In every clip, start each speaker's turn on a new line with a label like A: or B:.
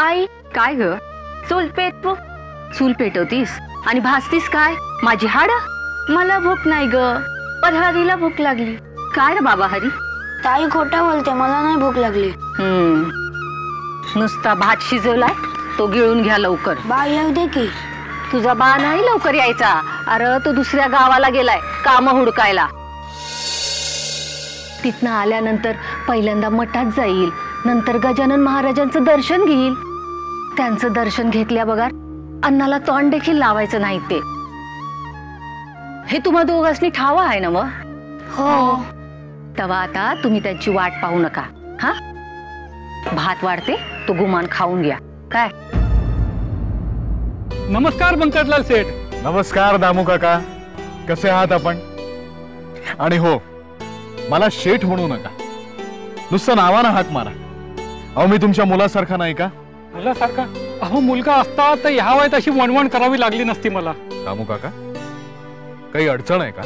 A: आई काय ग? चूल पेटवतीस आणि भाजतीस काय माझी हाड? मला भूक नाही ग, पण हरीला भूक लागली. काय रे बाबा हरी?
B: ताई खोटं बोलते, मला नाही भूक लागली.
A: नुसता भात शिजवलाय, तो गिळून घ्या लवकर.
B: बा येऊ दे की.
A: तुझा बा नाही लवकर यायचा. अरे तो दुसऱ्या गावाला गेलाय काम हुडकायला. तिथनं आल्यानंतर पहिल्यांदा मठात जाईल, नंतर गजानन महाराजांचं दर्शन घेईल. त्यांचं दर्शन घेतल्या बघा अन्नाला तोंड देखील लावायचं नाही. ते हे तुम्हा दोघांनी ठावा आहे ना? मग
B: हो.
A: तेव्हा आता तुम्ही त्यांची वाट पाहू नका. हा, भात वाढते, तो गुमान खाऊन घ्या. काय?
C: नमस्कार बंकटलाल सेठ.
D: नमस्कार दामू काका, कसे आहात आपण? आणि हो, मला शेठ म्हणू नका, नुसतं नावानं हाक मारा. अहो मी तुमच्या मुलासारखा नाही का?
C: मुलासारखा? अहो मुलगा असता तर ह्या वयात अशी वणवण करावी लागली नसती मला.
D: दामू काका, काही अडचण आहे का?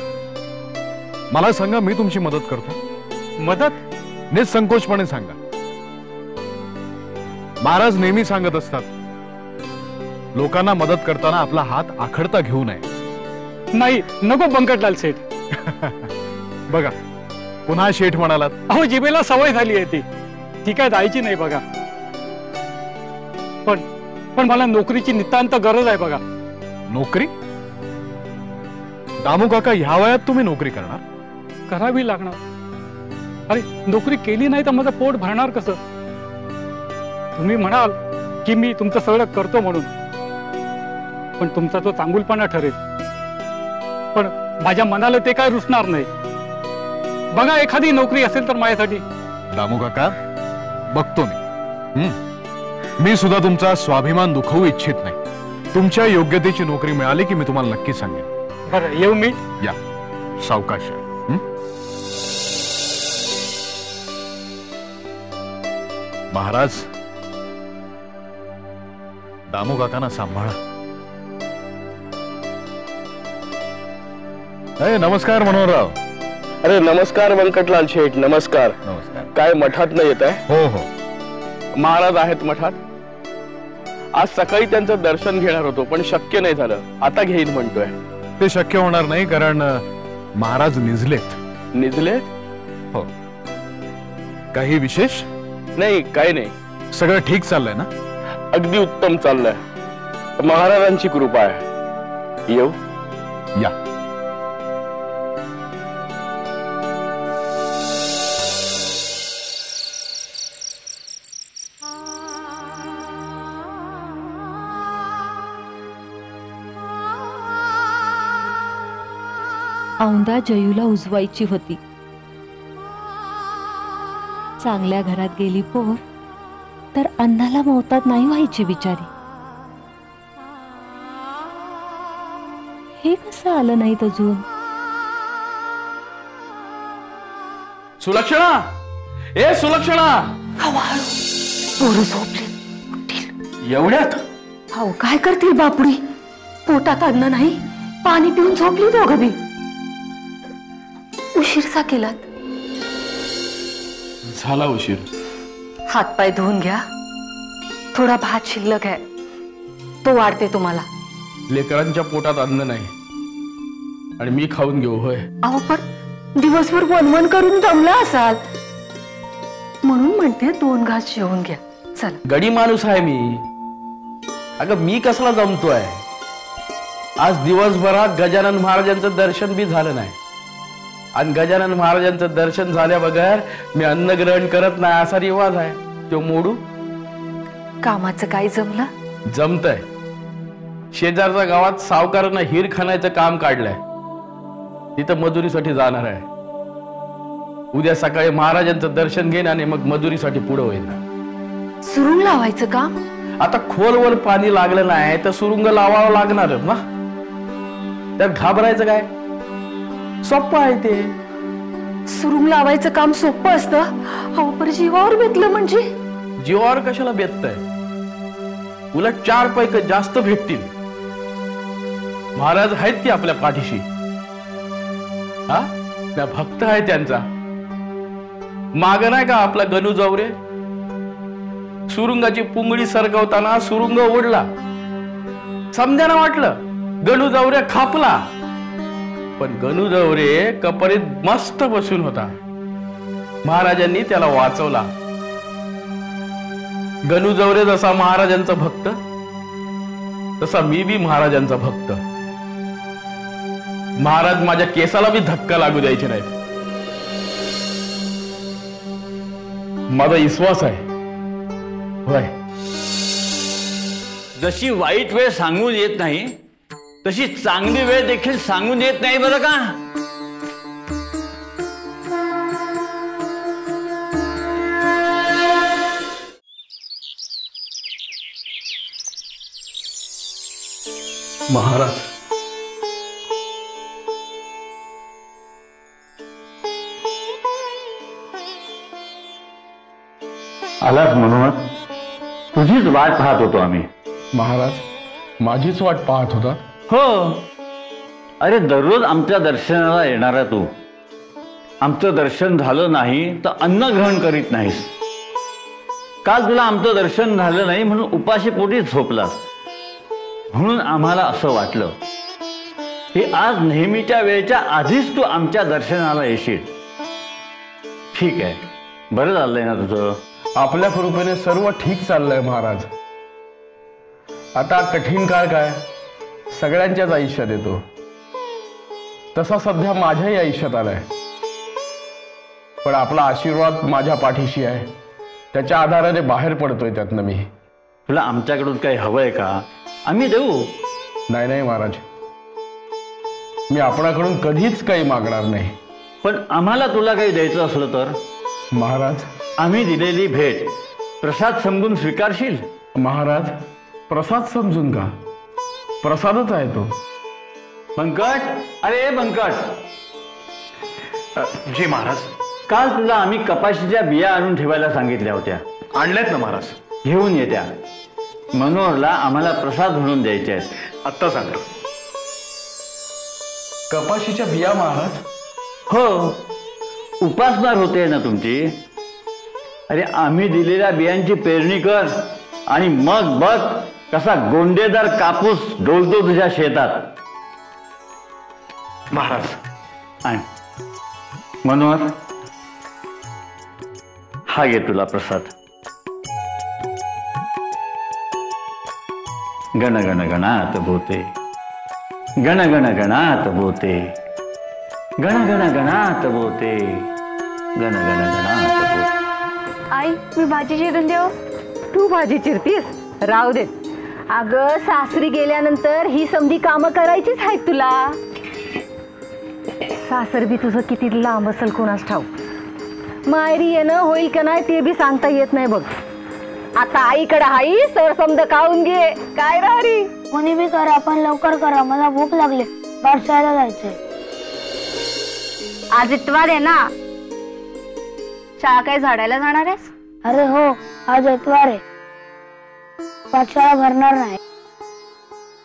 D: मला सांगा, मी तुमची मदत करतो.
C: मदत?
D: निसंकोचपणे सांगा. महाराज नेहमी सांगत असतात, लोकांना मदत करताना आपला हात आखडता घेऊ नये.
C: नाही, नको बंकटलाल सेठ.
D: बघा, पुन्हा शेठ म्हणालात.
C: अहो जिभेला सवय झाली आहे ती काय जायची नाही बघा. पण मला नोकरीची नितांत गरज आहे बघा.
D: नोकरी? दामू काका, ह्या वयात तुम्ही नोकरी करणार?
C: करावी लागणार. अरे नोकरी केली नाही तर माझं पोट भरणार कसं? तुम्ही म्हणाल की मी तुमचं सगळं करतो म्हणून, पण तुमचा तो चांगुलपणा ठरेल. पण माझ्या मनाला ते काय रुचणार नाही. बघा, एखादी नोकरी असेल तर माझ्यासाठी.
D: दामू काका, बघतो मी सुद्धा तुमचा स्वाभिमान दुखवू इच्छित नाही. तुमच्या योग्यतेची नोकरी मिळाली की मी तुम्हाला नक्की सांगेन.
C: बरं, येऊ मी?
D: या, सावकाश. महाराज, दामू काकांना सांभाळा. नमस्कार मनोहरराव.
E: अरे नमस्कार बंकटलाल शेठ. नमस्कार.
D: नमस्कार.
E: काय मठात नाही येत आहे?
D: हो हो,
E: महाराज आहेत मठात. आज सकाळी त्यांचं दर्शन घेणार होतो, पण शक्य नाही झालं. आता घेईन म्हणतोय.
D: ते शक्य होणार नाही, कारण महाराज निजलेत.
E: निजले?
D: हो. काही विशेष?
E: नाही, काही नाही.
D: सगळं ठीक चाललंय ना?
E: अगदी उत्तम चाललंय. महाराजांची कृपा आहे. येऊ?
D: या.
F: औंधा जयूला उजवायची होती. चांगल्या घरात गेली पोर तर अन्नाला मोहतात नाही व्हायची बिचारी. हे कसं आलं नाहीत अजून?
E: सुलक्षणा, ए सुलक्षणा.
A: पोरं झोपले.
E: एवढ्यात?
A: हो, काय करतील बापुडी? पोटात अन्न नाही, पाणी पिऊन झोपली दोघं बी. उशीरसा केलात.
E: झाला उशीर.
A: हातपाय धुवून घ्या. थोडा भात शिल्लक आहे, तो वाढते तुम्हाला.
E: लेकरांच्या पोटात अन्न नाही आणि मी खाऊन घेऊ होय?
A: अहो पण दिवसभर वनवन करून दमला असाल, म्हणून म्हणते 2 घास जेवून घ्या. चला.
E: गडी माणूस आहे मी. अगं मी कसला जमतोय? आज दिवसभरात गजानन महाराजांचं दर्शन बी झालं नाही, आणि गजानन महाराजांचं दर्शन झाल्या बगैर मी अन्न ग्रहण करत नाही असा रिवाज आहे. तो मोडू?
A: कामाचं काय जमलं?
E: जमतंय. शेजारच्या गावात सावकारांना हिर खाण्याचं काम काढलंय. तिथं मजुरीसाठी जाणार आहे. उद्या सकाळी महाराजांचं दर्शन घेईन आणि मग मजुरीसाठी पुढे होईन.
A: सुरुंग लावायचं काम?
E: आता खोलवर पाणी लागलं नाही तर सुरुंग लावावं लागणारच ना. त्यात घाबरायचं काय? सोपं आहे ते.
A: सुरुंग लावायचं काम सोपं असतं? अहो पण जीवावर बेतलं म्हणजे?
E: जीवावर कशाला बेततंय? उलट 4 पैकी जास्त भेटतील. महाराज आहेत की आपल्या पाठीशी. हा, त्या भक्त आहे त्यांचा. माग नाही का आपला गणू जावरे? सुरुंगाची पुंगळी सरकवताना सुरुंग ओढला. समजायला वाटलं गणू जवरे खापला, पण गणू जवरे कपरीत मस्त बसून होता. महाराजांनी त्याला वाचवला. गणू जवरे जसा महाराजांचा भक्त, तसा मी बी महाराजांचा भक्त. महाराज माझ्या केसाला बी धक्का लागू द्यायचे नाही. माझा विश्वास आहे. होय,
G: जशी वाईट वेळ सांगून येत नाही, तशी चांगली वेळ देखील सांगून येत नाही बरं का.
E: महाराज,
G: आलास म्हणून तुझीच वाट पाहत होतो आम्ही.
E: महाराज माझीच वाट पाहत होता.
G: हो, अरे दररोज आमच्या दर्शनाला येणारा तू आमचं दर्शन झालं नाही तर अन्न ग्रहण करीत नाहीस. काल तुला आमचं दर्शन झालं नाही म्हणून उपाशी पोटी झोपलास. म्हणून आम्हाला असं वाटलं की आज नेहमीच्या वेळेच्या आधीच तू आमच्या दर्शनाला येशील. ठीक आहे, बरं झालंय ना तुझं.
E: आपल्या कृपेने सर्व ठीक चाललंय महाराज. आता कठीण काळ काय सगळ्यांच्याच आयुष्यात येतो, तसा सध्या माझ्याही आयुष्यात आलाय. पण आपला आशीर्वाद माझ्या पाठीशी आहे, त्याच्या आधाराने बाहेर पडतोय त्यातनं मी.
G: तुला आमच्याकडून काही हवंय का? आम्ही देऊ.
E: नाही नाही महाराज, मी आपणाकडून कधीच काही मागणार नाही.
G: पण आम्हाला तुला काही द्यायचं असलं तर
E: महाराज,
G: आम्ही दिलेली भेट प्रसाद समजून स्वीकारशील?
E: महाराज, प्रसाद समजून का? प्रसादच आहे तो.
G: बंकट, अरे बंकट.
D: जी महाराज.
G: काल तुला आम्ही कपाशीच्या बिया आणून ठेवायला सांगितल्या होत्या.
D: आणल्यात ना महाराज.
G: घेऊन येत्या. मनोहरला आम्हाला प्रसाद म्हणून द्यायचे आहेत.
D: आत्ता सांगा.
E: कपाशीच्या बिया महाराज?
G: हो, उपासणार होते ना तुमची. अरे आम्ही दिलेल्या बियांची पेरणी कर आणि मग बघ कसा गोंडेदार कापूस डोलतो तुझ्या शेतात.
D: महाराज.
G: आण. मनोहर, हा घे तुला प्रसाद. गण गण गणात भूते, गण गण गणात भूते, गण गण गणात भूते, गण गण गणात भूते.
A: आई, मी भाजी चिरून देऊ? तू भाजी चिरतीस? राहू दे. अगं, सासरी गेल्यानंतर ही समधी कामं करायचीच आहेत तुला. सासर बी तुझं किती लांब असेल कोणास ठाऊक. मायरी येणं होईल का नाही ते बी सांगता येत नाही बघ. आता आईकडे आई सर समद खाऊन घे. काय राहरी?
B: कोणी बी करा, पण लवकर करा, मला भूक लागली. पाठशाळेला जायचंय.
A: आज इतवार आहे ना, शाळा काय झाडायला जाणार आहेस?
B: अरे हो, आज इतवार आहे. पाठशाळा भरणार नाही.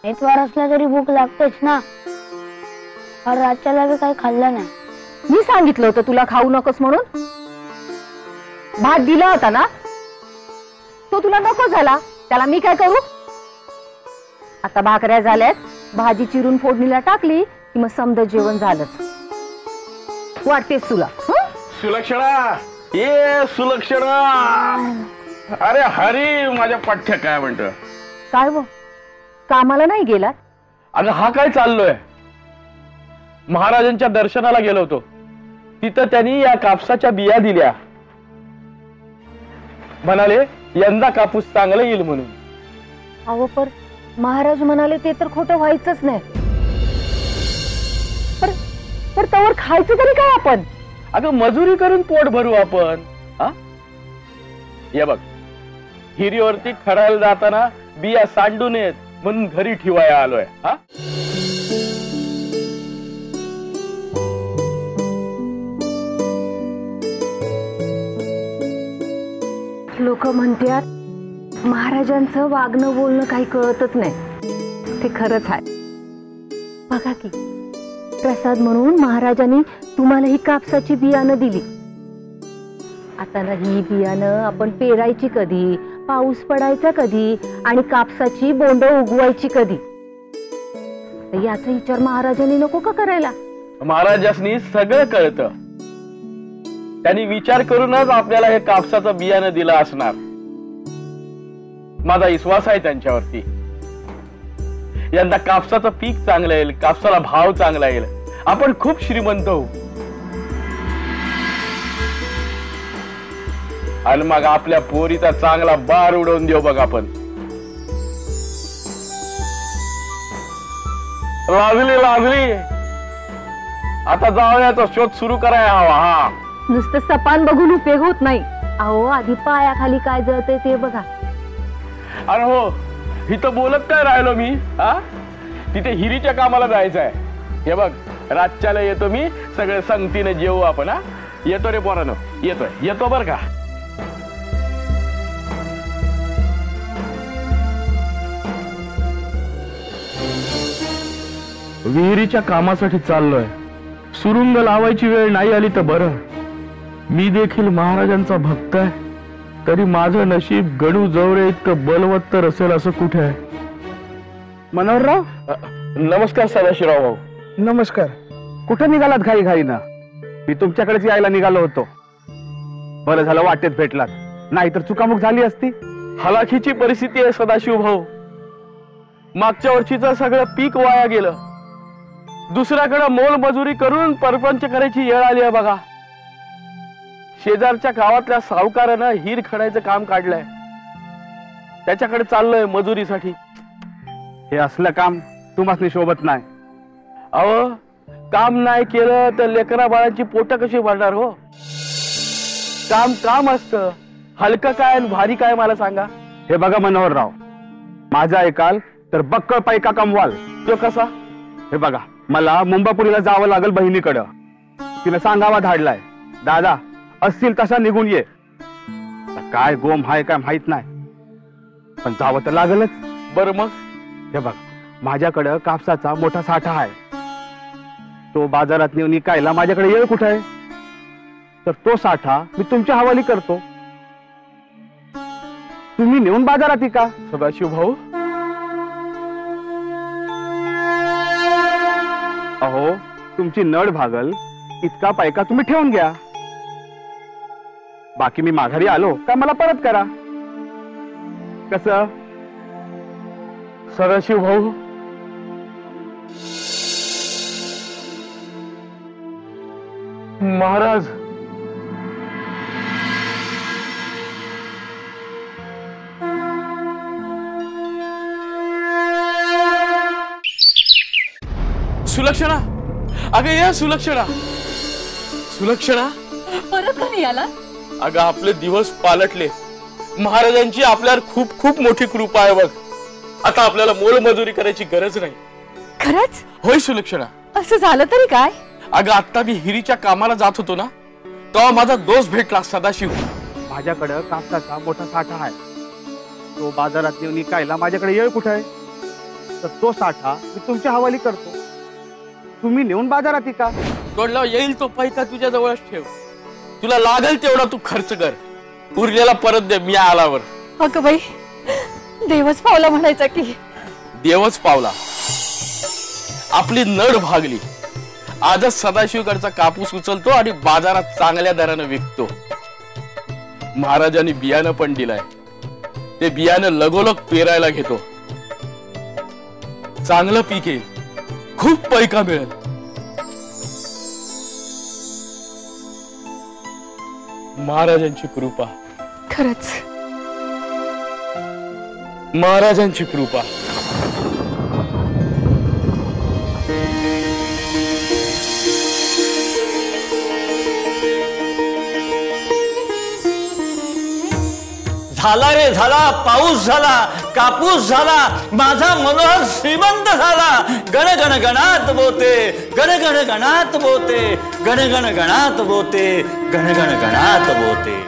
B: इतवार असला तरी भूक लागतेच ना. और रातच्याला बी काही खाल्लं नाही.
A: मी सांगितलं होतं तुला खाऊ नकोस म्हणून. भात दिला होता ना, तो तुला नको झाला. त्याला मी काय करू? आता भाकऱ्या झाल्यात, भाजी चिरून फोडणीला टाकली की मग समद जेवण झालंच. वाटतेस तुला?
E: सुलक्षणा, ये सुलक्षणा. अरे हरी, माझ्या पठ्य काय म्हणत?
A: काय वो, कामाला नाही गेला?
E: अगं हा काय चाललोय? महाराजांच्या दर्शनाला गेलो होतो. तिथं त्यांनी या कापसाच्या बिया दिल्या. म्हणाले यंदा कापूस चांगला येईल म्हणून.
A: अहो, पर महाराज म्हणाले ते तर खोटं व्हायचंच नाही. पर तवर खायचं तरी काय आपण?
E: अगं मजुरी करून पोट भरू आपण. हे बघ, हिरीवरती खडायला जाताना बिया सांडून येत म्हणून घरी ठेवायला आलोय.
A: लोक म्हणतात महाराजांचं वागणं बोलणं काही कळतच नाही. ते खरंच आहे. बघा की, प्रसाद म्हणून महाराजांनी तुम्हाला ही कापसाची बियाणं दिली. आता ना ही बियाणं आपण पेरायची कधी, पाऊस पडायचा कधी आणि कापसाची बोंड उगवायची कधी, याचा विचार महाराजांनी नको का करायला?
E: महाराजांनी सगळं कळतं. त्यांनी विचार करूनच आपल्याला हे कापसाचं बियाणं दिलं असणार. माझा विश्वास आहे त्यांच्यावरती. यंदा कापसाचं पीक चांगलं येईल, कापसाला भाव चांगला येईल, आपण खूप श्रीमंत होऊ आणि मग आपल्या पोरीचा चांगला बार उडवून देऊ बघ आपण. लाजली आता जाऊयाचा शोध सुरू करायला हवा. हा,
A: नुसतं सपान बघून उपयोग होत नाही. अहो, आधी पायाखाली काय जळतंय ते बघा.
E: अरे हो, इथं बोलत काय राहिलो मी? हा, तिथे हिरीच्या कामाला जायचंय. हे बघ, रातच्याला येतो मी, सगळे संगतीने जेवू आपण. हा, येतो रे पोरानो, येतो बर का. विहिरीच्या कामासाठी चाललोय. सुरुंग लावायची वेळ नाही आली तर बरं. मी देखील महाराजांचा भक्त आहे, तरी माझं नशीब गणू जवळे इतकं बलवत्त असेल असं कुठे आहे?
H: मनोहरराव,
E: नमस्कार सदाशिवराव भाऊ.
H: नमस्कार. कुठे निघालात घाई घाईनं? मी तुमच्याकडेच यायला निघालो होतो. बरं झालं वाटेत भेटलात, नाहीतर चुकामुक झाली असती.
E: हलाखीची परिस्थिती आहे सदाशिव भाऊ. मागच्या वर्षीचं सगळं पीक वाया गेलं. दुसऱ्याकडे मोल मजुरी करून परपंच करायची वेळ आली आहे बघा. शेजारच्या गावातल्या सावकारानं हिर खणायचं काम काढलंय. त्याच्याकडे चाललोय मजुरीसाठी.
H: हे असलं काम तुम्हाला शोभत नाही.
E: अहो, काम नाही केलं तर लेकरा बाळांची पोट कशी भरणार हो? काम काम असतं. हलकं काय आणि भारी काय मला सांगा.
H: हे बघा मनोहरराव, माझा ऐकाल तर बक्कळ पैका कमवाल.
E: तो कसा?
H: हे बघा, मला मुंबापुरीला जावं लागल बहिणीकडं. तिनं सांगावा धाडलाय, दादा असतील तसा निघून ये. काय गोम हाय काय माहित नाही, पण जावं तर लागलच.
E: बरं मग?
H: हे बघ, माझ्याकडं कापसाचा मोठा साठा आहे. तो बाजारात नेऊन विकायला माझ्याकडे येळ कुठे आहे? तर तो साठा मी तुमच्या हवाली करतो. तुम्ही नेऊन बाजारात विका.
E: सदाशिव भाऊ,
H: अहो, तुमची नड भागल इतका पैका तुम्ही ठेवून घ्या. बाकी मी माघारी आलो का मला परत करा. कसं?
E: सदाशिव भाऊ, महाराज सुलक्षणा, अगं या सुलक्षणा. सुलक्षणा,
F: परत घरी आला?
E: अगं आपले दिवस पालटले. महाराजांची आपल्यावर खूप खूप मोठी कृपा आहे बघ. आता आपल्याला मोलमजुरी करायची गरज नाही.
F: खरंच?
E: होय सुलक्षणा.
F: असं झालं तरी काय?
E: अगं आता मी हिरीच्या कामाला जात होतो ना, तेव्हा माझा दोस्त भेटला सदाशिव.
H: माझ्याकडं कापसाचा मोठा साठा आहे. तो बाजारात नेऊन विकायला माझ्याकडे येळ कुठे आहे? तर तो साठा मी तुमच्या हवाली करतो. तुम्ही नेऊन बाजारात विका.
E: तोडला येईल तो पैसा तुझ्या जवळच ठेव. तुला लागेल तेवढा तू खर्च कर. उरलेला परत दे मी आल्यावर.
F: अगं बाई, देवच पावला म्हणायचा की.
E: देवच पावला. आपली नड भागली. आजच सदाशिवकडचा कापूस उचलतो आणि बाजारात चांगल्या दराने विकतो. महाराजांनी बियाणं पण दिलाय. ते बियाणं लगोलग पेरायला घेतो. चांगलं पीक येईल, खूप पैका मिळेल. महाराजांची कृपा.
F: खरंच
E: महाराजांची कृपा.
G: झाला रे झाला, पाऊस झाला, कापूस झाला, माझा मनोहर श्रीमंत झाला. गण गण गणात बोते, गण गण गणात बोते, गण गण गणात बोते, गण गण गणात बोते.